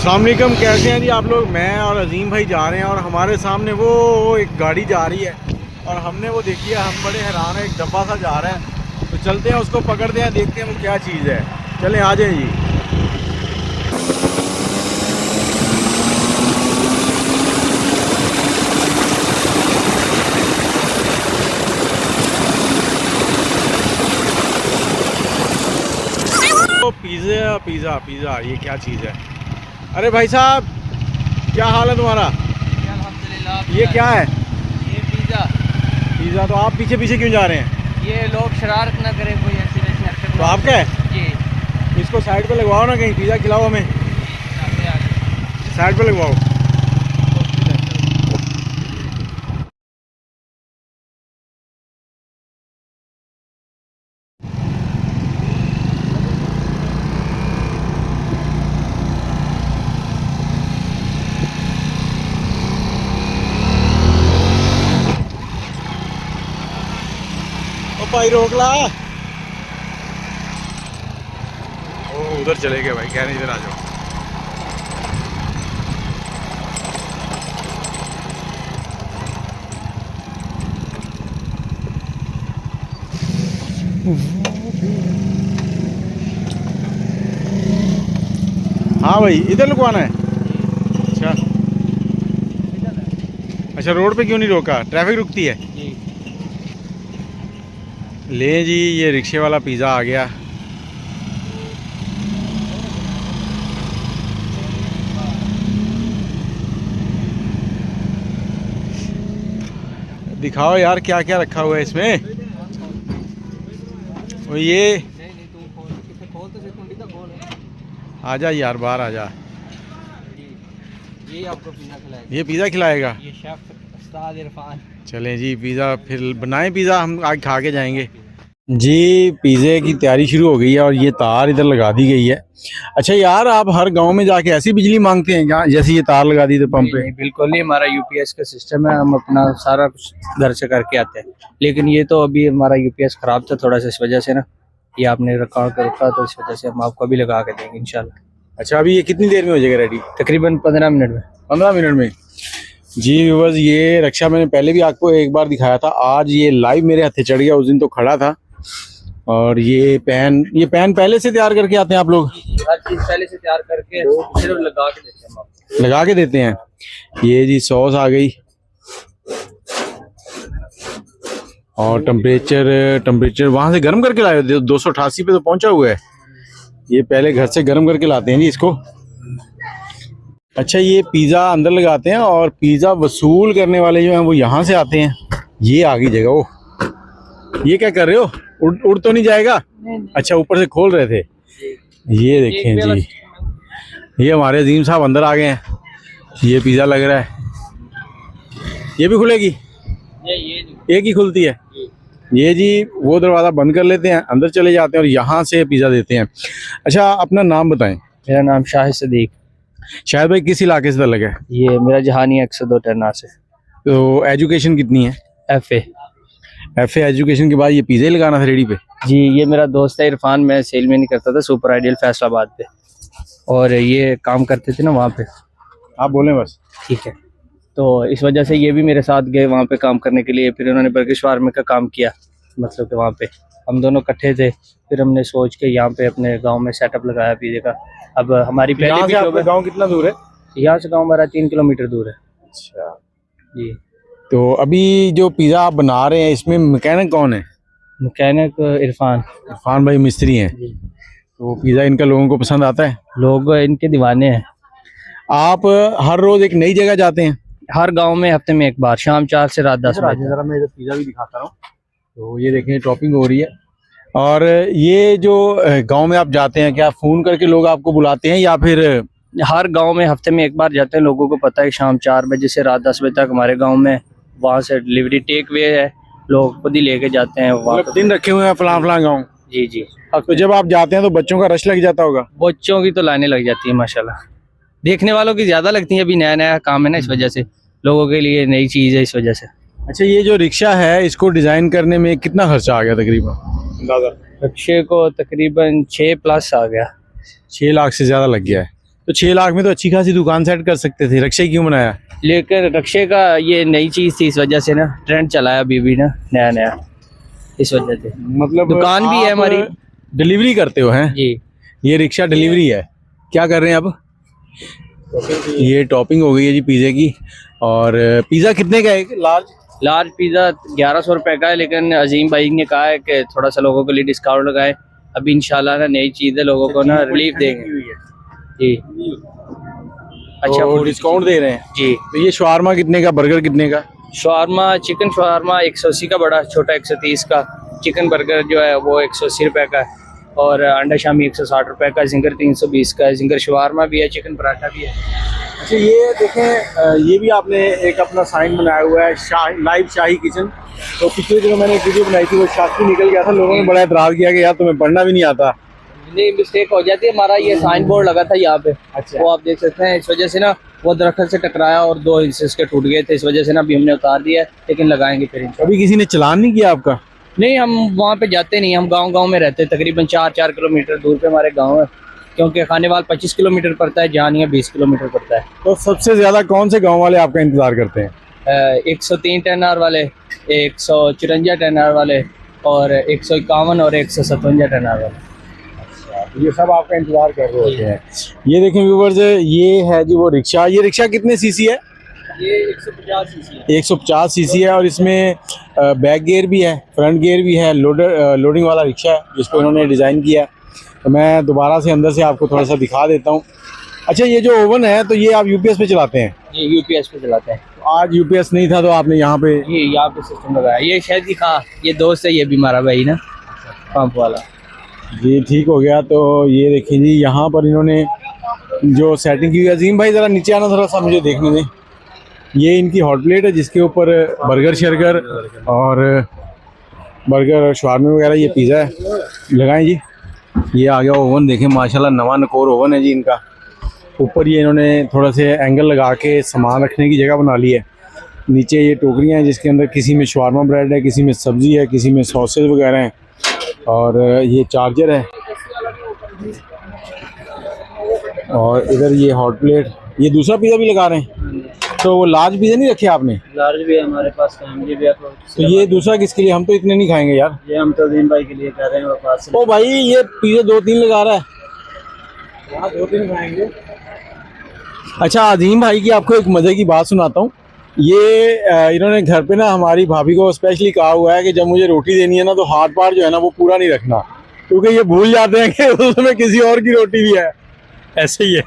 अस्सलाम वालेकुम, कैसे हैं जी आप लोग। मैं और अजीम भाई जा रहे हैं और हमारे सामने वो एक गाड़ी जा रही है और हमने वो देखी है, हम बड़े हैरान हैं। एक डब्बा सा जा रहा है, तो चलते हैं उसको पकड़ते हैं, देखते हैं वो क्या चीज़ है। चलें आ जाए जी। तो पिज़्ज़ा पिज़्ज़ा पिज़्ज़ा ये क्या चीज़ है। अरे भाई साहब, क्या हाल है तुम्हारा। अल्हम्दुलिल्लाह। ये क्या है। ये पिज़्ज़ा। पिज़्ज़ा तो आप पीछे पीछे क्यों जा रहे हैं। ये लोग शरारत ना करें, कोई एक्सीडेंट ना। तो आपका है जी। इसको साइड पे लगवाओ ना, कहीं पिज़्ज़ा खिलाओ हमें। साइड पे लगवाओ। ओ भाई रोक ला। ओ उधर चले गए भाई, कह रहे इधर आ जाओ। हाँ भाई, इधर लुकवाना है। अच्छा अच्छा, रोड पे क्यों नहीं रोका, ट्रैफिक रुकती है। जी। ले जी, ये रिक्शे वाला पिज़्ज़ा आ गया। दिखाओ यार क्या क्या रखा हुआ है इसमें। और ये नहीं तू खोल, इसे खोल तो कुंडी तो खोल। आजा यार, बाहर आजा। ये आपको पिज़्ज़ा खिलाएगा। ये पिज़्ज़ा खिलाएगा। ये शेफ उस्ताद इरफान। चलें जी, पिज़्ज़ा फिर बनाएं पिज़्ज़ा, हम आज खा के जाएंगे जी। पिज़्ज़े की तैयारी शुरू हो गई है और ये तार इधर लगा दी गई है। अच्छा यार, आप हर गांव में जाके ऐसी बिजली मांगते हैं क्या, जैसे ये तार लगा दी तो पंप पे। बिल्कुल ही हमारा यूपीएस का सिस्टम है, हम अपना सारा कुछ घर से करके आते हैं। लेकिन ये तो अभी हमारा यूपीएस खराब था थोड़ा सा, इस वजह से ना ये आपने रखा कर रखा, तो इस वजह से हम आपको अभी लगा के देंगे इंशाल्लाह। अच्छा, अभी ये कितनी देर में हो जाएगा रेडी। तकरीबन 15 मिनट में। 15 मिनट में जी। व्यूअर्स, ये रक्षा मैंने पहले भी आपको एक बार दिखाया था, आज ये लाइव मेरे हाथे चढ़ गया। उस दिन तो खड़ा था। और ये पैन पहले से तैयार करके आते हैं आप लोग। हर चीज पहले से तैयार करके सिर्फ लगा के देते हैं हम आपको। लगा के देते हैं। ये जी सॉस आ गई और टेम्परेचर वहां से गर्म करके लाए हो। 288 पे तो पहुंचा हुआ है। ये पहले घर से गर्म करके लाते हैं जी इसको। अच्छा, ये पिज़्ज़ा अंदर लगाते हैं और पिज़्ज़ा वसूल करने वाले जो हैं वो यहाँ से आते हैं। ये आ गई जगह। वो ये क्या कर रहे हो, उड़ तो नहीं जाएगा। अच्छा, ऊपर से खोल रहे थे। ये देखें जी, ये हमारे अजीम साहब अंदर आ गए हैं। ये पिज़्ज़ा लग रहा है। ये भी खुलेगी, ये एक ही खुलती है। ये जी, वो दरवाज़ा बंद कर लेते हैं, अंदर चले जाते हैं और यहाँ से पिज़्ज़ा देते हैं। अच्छा, अपना नाम बताएं। मेरा नाम शाहिद सदीक। शायद भाई, किस इलाके से तलक है। ये मेरा जहानी 102 टर्ना से। तो एजुकेशन कितनी है। एफ ए एजुकेशन के बाद ये पिज़्ज़ा ही लगाना था रेडी पे। जी, ये मेरा दोस्त है इरफान, मैं सेल में नहीं करता था सुपर आइडियल फैसलाबाद पे, और ये काम करते थे ना वहाँ पे। आप बोलें बस। ठीक है, तो इस वजह से ये भी मेरे साथ गए वहाँ पे काम करने के लिए। फिर उन्होंने बर्गिश फार्म का काम किया, मतलब कि वहाँ पे हम दोनों इकट्ठे थे। फिर हमने सोच के यहाँ पे अपने गांव में सेटअप लगाया पिज़्ज़े का। अब हमारी पहले भी आपका गांव कितना दूर है। यहाँ से गांव हमारा 3 किलोमीटर दूर है। अच्छा जी। तो अभी जो पिज़्ज़ा आप बना रहे हैं, इसमें मैकेनिक कौन है। मैकेनिक इरफान भाई मिस्त्री हैं। तो पिज़्ज़ा इनका लोगों को पसंद आता है। लोग इनके दीवाने हैं। आप हर रोज एक नई जगह जाते हैं। हर गांव में हफ्ते में एक बार, शाम 4 से रात 10 बजे। जरा मैं इधर पिज़्ज़ा भी दिखाता हूँ। तो ये देखें, टॉपिंग हो रही है। और ये जो गांव में आप जाते हैं, क्या फ़ोन करके लोग आपको बुलाते हैं या फिर। हर गांव में हफ्ते में एक बार जाते हैं। लोगों को पता है शाम 4 बजे से रात 10 बजे तक हमारे गांव में वहाँ से डिलीवरी टेक वे है, लोग खुद ही लेके जाते हैं। मतलब दिन रखे हुए हैं फलां गाँव। जी जी। तो जब आप जाते हैं तो बच्चों का रश लग जाता होगा। बच्चों की तो लाइनें लग जाती है माशाल्लाह, देखने वालों की ज्यादा लगती है। अभी नया नया काम है ना, इस वजह से लोगों के लिए नई चीज है, इस वजह से। अच्छा, ये जो रिक्शा है इसको डिजाइन करने में कितना खर्चा आ गया तकरीबन अंदाजा। रिक्शे को तकरीबन 6+ आ गया। 6 लाख से ज्यादा लग गया है। तो तो 6 लाख में तो अच्छी खासी दुकान सेट कर सकते थे, रक्षा क्यों बनाया? लेकिन रक्षे का ये नई चीज़ थी, इस वजह से ना ट्रेंड चला है अभी भी ना नया नया, इस वजह से। मतलब दुकान भी है आप हमारी। डिलीवरी करते हो हैं? जी। ये रिक्शा डिलीवरी है। क्या कर रहे हैं अब? ये टॉपिंग हो गई है जी पिज़्ज़े की। और पिज़्ज़ा कितने का है लार्ज पिज़्ज़ा 1100 रुपये का है, लेकिन अजीम भाई ने कहा है कि थोड़ा सा लोगों के लिए डिस्काउंट लगाए। अभी इंशाल्लाह ना नई चीज़ है, लोगों को ना रिलीफ देंगे जी। अच्छा वो डिस्काउंट दे रहे हैं जी। तो ये शवारमा कितने का, बर्गर कितने का? शवारमा, चिकन शवारमा 180 का बड़ा, छोटा 130 का। चिकन बर्गर जो है वो 180 रुपये का है, और अंडा शामी 160 रुपये का। जिंगर 320 का है। जिंगर शवारमा भी है, चिकन पराठा भी है। अच्छा ये देखें, ये भी आपने एक अपना साइन बनाया हुआ है, लाइव शाही किचन। तो पिछले दिनों मैंने एक वीडियो बनाई थी, वो शास्त्री निकल गया था, लोगों ने बड़ा एतराज़ किया कि यार तुम्हें पढ़ना भी नहीं आता। नहीं, मिस्टेक हो जाती है। हमारा ये साइन बोर्ड लगा था यहाँ पे, अच्छा। वो आप देख सकते हैं। इस वजह से ना वो दरख्त से टकराया और 2 हिस्से इसके टूट गए थे, इस वजह से ना अभी हमने उतार दिया है, लेकिन लगाएंगे फिर। कभी किसी ने चलान नहीं किया आपका? नहीं, हम वहाँ पे जाते नहीं, हम गांव में रहते हैं। तकरीबन 4 किलोमीटर दूर पे हमारे गांव है, क्योंकि खानेवाल 25 किलोमीटर पड़ता है, जानिया 20 किलोमीटर पड़ता है। तो सबसे ज़्यादा कौन से गाँव वाले आपका इंतज़ार करते हैं? 103 10R वाले, 154 10R वाले, और 151 और 157 10R वाले। ये सब आपका इंतजार कर रहे होते हैं। ये देखें व्यूवर्स, ये है जी वो रिक्शा। ये रिक्शा कितने सीसी है? ये 150 सीसी है। 150 सीसी है, और इसमें बैक गियर भी है, फ्रंट गियर भी है। लोडिंग वाला रिक्शा है जिसको इन्होंने डिज़ाइन किया। तो मैं दोबारा से अंदर से आपको थोड़ा सा दिखा देता हूँ। अच्छा, ये जो ओवन है तो ये आप यूपीएस पे चलाते हैं? ये यूपीएस पे चलाते हैं। तो आज यूपीएस नहीं था तो आपने यहाँ पे? ये यहाँ पे सिस्टम लगाया। ये शायद ही खा, ये दोस्त है, ये भी हमारा भाई ना, पंप वाला। जी ठीक हो गया। तो ये देखिए जी, यहाँ पर इन्होंने जो सेटिंग की हुई है। अजीम भाई ज़रा नीचे आना थोड़ा सा, मुझे देखने दें। ये इनकी हॉट प्लेट है जिसके ऊपर बर्गर शर्गर और बर्गर और शवारमे वगैरह, ये पिज़्ज़ा है। लगाएं जी। ये आ गया ओवन, देखें माशाल्लाह नवा नकोर ओवन है जी इनका। ऊपर ये इन्होंने थोड़ा से एंगल लगा के सामान रखने की जगह बना ली है। नीचे ये टोकरियाँ हैं जिसके अंदर किसी में शवारमा ब्रेड है, किसी में सब्ज़ी है, किसी में सॉसेज वगैरह हैं। और ये चार्जर है, और इधर ये हॉट प्लेट। ये दूसरा पिज़्ज़ा भी लगा रहे हैं। तो वो लार्ज पिज़्ज़ा नहीं रखे आपने? लार्ज भी है हमारे पास, फैमिली भी है। तो ये दूसरा किसके लिए? हम तो इतने नहीं खाएंगे यार। ये हम तो अजीम भाई के लिए कर रहे हैं पास। ओ भाई, ये पिज़्ज़ा 2-3 लगा रहा है। हाँ, 2-3 खाएंगे। अच्छा, अजीम भाई की आपको एक मज़े की बात सुनाता हूँ। ये इन्होंने घर पे ना हमारी भाभी को स्पेशली कहा हुआ है कि जब मुझे रोटी देनी है ना तो हाथ पार जो है ना वो पूरा नहीं रखना, क्योंकि ये भूल जाते हैं कि उसमें किसी और की रोटी भी है। ऐसे ही है।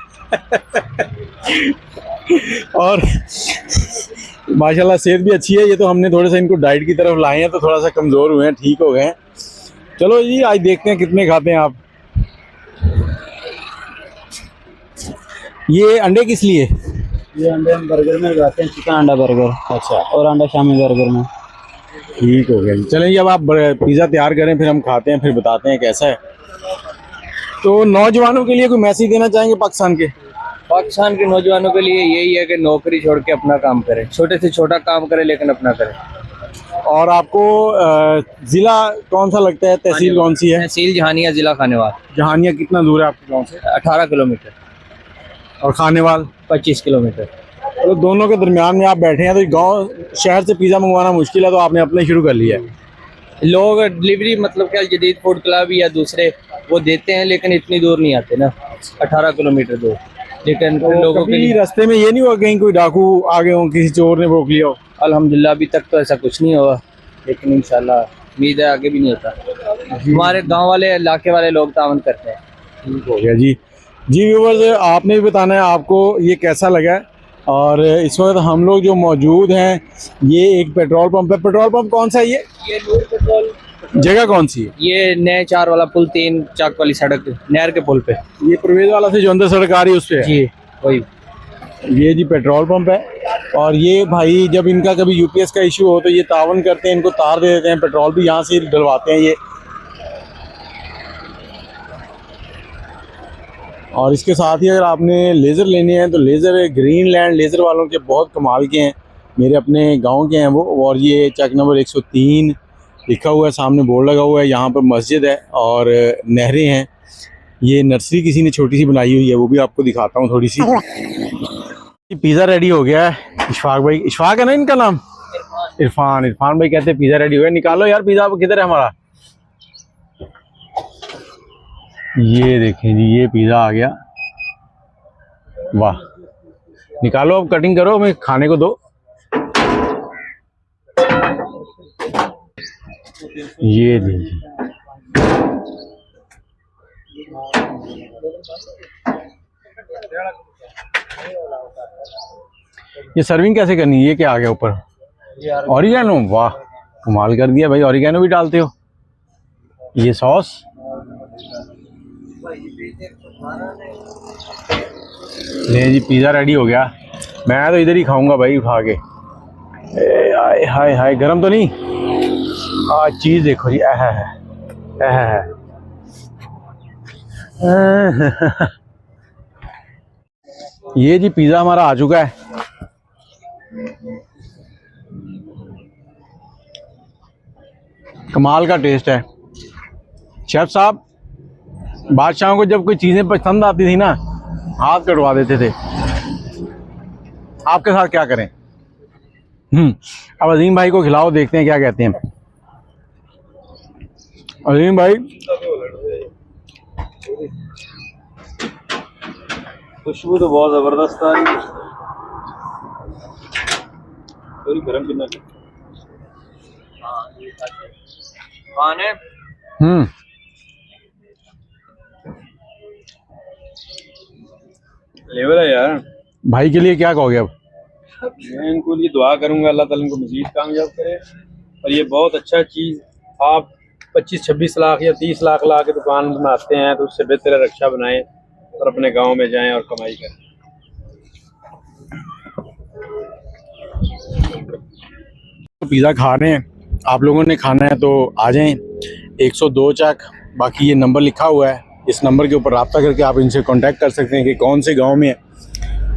और माशाल्लाह सेहत भी अच्छी है। ये तो हमने थोड़ा सा इनको डाइट की तरफ लाए हैं तो थोड़ा सा कमज़ोर हुए हैं, ठीक हो गए हैं। चलो जी, आज देखते हैं कितने खाते हैं आप। ये अंडे किस लिए? ये अंडे हम बर्गर में लगाते हैं, चिकन अंडा बर्गर। अच्छा, और अंडा शामी बर्गर में। ठीक हो गया जी। चलें जी, अब आप पिज़्ज़ा तैयार करें, फिर हम खाते हैं, फिर बताते हैं कैसा है। तो नौजवानों के लिए कोई मैसेज देना चाहेंगे पाकिस्तान के? पाकिस्तान के नौजवानों के लिए यही है कि नौकरी छोड़ के अपना काम करें, छोटे से छोटा काम करें लेकिन अपना करें। और आपको ज़िला कौन सा लगता है, तहसील कौन सी है? तहसील जहानिया, जिला खानेवाल। जहानिया कितना दूर है आपके गांव से? 18 किलोमीटर। और खानेवाल 25 किलोमीटर। तो दोनों के दरमियान में आप बैठे हैं, तो गांव शहर से पिज़्ज़ा मंगवाना मुश्किल है, तो आपने अपने शुरू कर लिया है। लोग डिलीवरी मतलब क्या जदीद फूड क्लब या दूसरे वो देते हैं, लेकिन इतनी दूर नहीं आते ना, 18 किलोमीटर दूर। लेकिन तो लोगों के लिए रास्ते में ये नहीं हुआ कहीं कोई डाकू आ गए हो, किसी चोर ने रोक लिया हो? अल्हम्दुलिल्लाह अभी तक तो ऐसा कुछ नहीं हुआ, लेकिन इंशाल्लाह उम्मीद है आगे भी नहीं होता। हमारे गांव वाले इलाके वाले लोग तावन करते हैं। ठीक हो गया जी। जी व्यूवर्स, आपने भी बताना है आपको ये कैसा लगा है। और इस वक्त हम लोग जो मौजूद हैं, ये एक पेट्रोल पंप है। पेट्रोल पंप कौन सा है ये? नूर पेट्रोल। जगह कौन सी है? ये नए 4 वाला पुल, 3 चाक वाली सड़क, नहर के पुल पे। ये परवेज वाला से जो अंदर सड़क आ रही है उस पे है? जी वही। ये जी पेट्रोल पंप है। और ये भाई जब इनका कभी यूपीएस का इशू हो तो ये तावन करते हैं, इनको तार दे देते हैं, पेट्रोल भी यहाँ से डलवाते हैं ये। और इसके साथ ही अगर आपने लेज़र लेने हैं तो लेज़र ग्रीनलैंड लेज़र वालों के बहुत कमाल के हैं, मेरे अपने गांव के हैं वो। और ये चक नंबर 103 लिखा हुआ है, सामने बोर्ड लगा हुआ है। यहाँ पर मस्जिद है और नहरें हैं। ये नर्सरी किसी ने छोटी सी बनाई हुई है, वो भी आपको दिखाता हूँ थोड़ी सी। ये पिज़्ज़ा रेडी हो गया है। इशफाक भाई, इशफाक है ना इनका नाम? इरफान, इरफान भाई कहते हैं पिज़्ज़ा रेडी हो गया, निकालो यार पिज़्ज़ा किधर है हमारा। ये देखें जी, ये पिज़्ज़ा आ गया, वाह। निकालो, अब कटिंग करो, हमें खाने को दो। ये देखिए, ये सर्विंग कैसे करनी है? ये क्या आ गया ऊपर? ऑरिगेनो, वाह कमाल कर दिया भाई, ऑरिगेनो भी डालते हो। ये सॉस, नहीं जी पिज़्ज़ा रेडी हो गया। मैं तो इधर ही खाऊंगा भाई उठा के। हाय हाय हाय, गरम तो नहीं? चीज़ देखो जी, है। ये जी पिज़्ज़ा हमारा आ चुका है। कमाल का टेस्ट है। शेफ साहब, बादशाहों को जब कोई चीज़ें पसंद आती थी ना, हाथ कटवा देते थे। आपके साथ क्या करें? अब अजीम भाई को खिलाओ, देखते हैं क्या कहते हैं। अजीम भाई, खुशबू तो बहुत जबरदस्त आ रही है। थोड़ी गरम कितना खाने लेवल है यार। भाई के लिए क्या कहोगे अब? मैं इनको लिए दुआ करूंगा, अल्लाह ताला इनको मजीद कामयाब करे। और ये बहुत अच्छा चीज़, आप 25-26 लाख या 30 लाख ला के दुकान बनाते हैं, तो उससे बेहतर रक्षा बनाएं और अपने गांव में जाएं और कमाई करें। तो पिज़्ज़ा खा रहे हैं, आप लोगों ने खाना है तो आ जाएं। 102 चक, बाकी ये नंबर लिखा हुआ है, इस नंबर के ऊपर रब्ता करके आप इनसे कांटेक्ट कर सकते हैं कि कौन से गांव में है,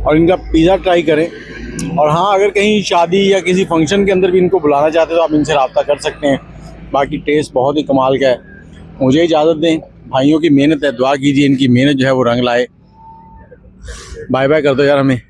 और इनका पिज़्ज़ा ट्राई करें। और हाँ, अगर कहीं शादी या किसी फंक्शन के अंदर भी इनको बुलाना चाहते हैं तो आप इनसे रब्ता कर सकते हैं। बाकी टेस्ट बहुत ही कमाल का है। मुझे इजाज़त दें, भाइयों की मेहनत है, दुआ कीजिए इनकी मेहनत जो है वो रंग लाए। बाय बाय कर दो यार हमें।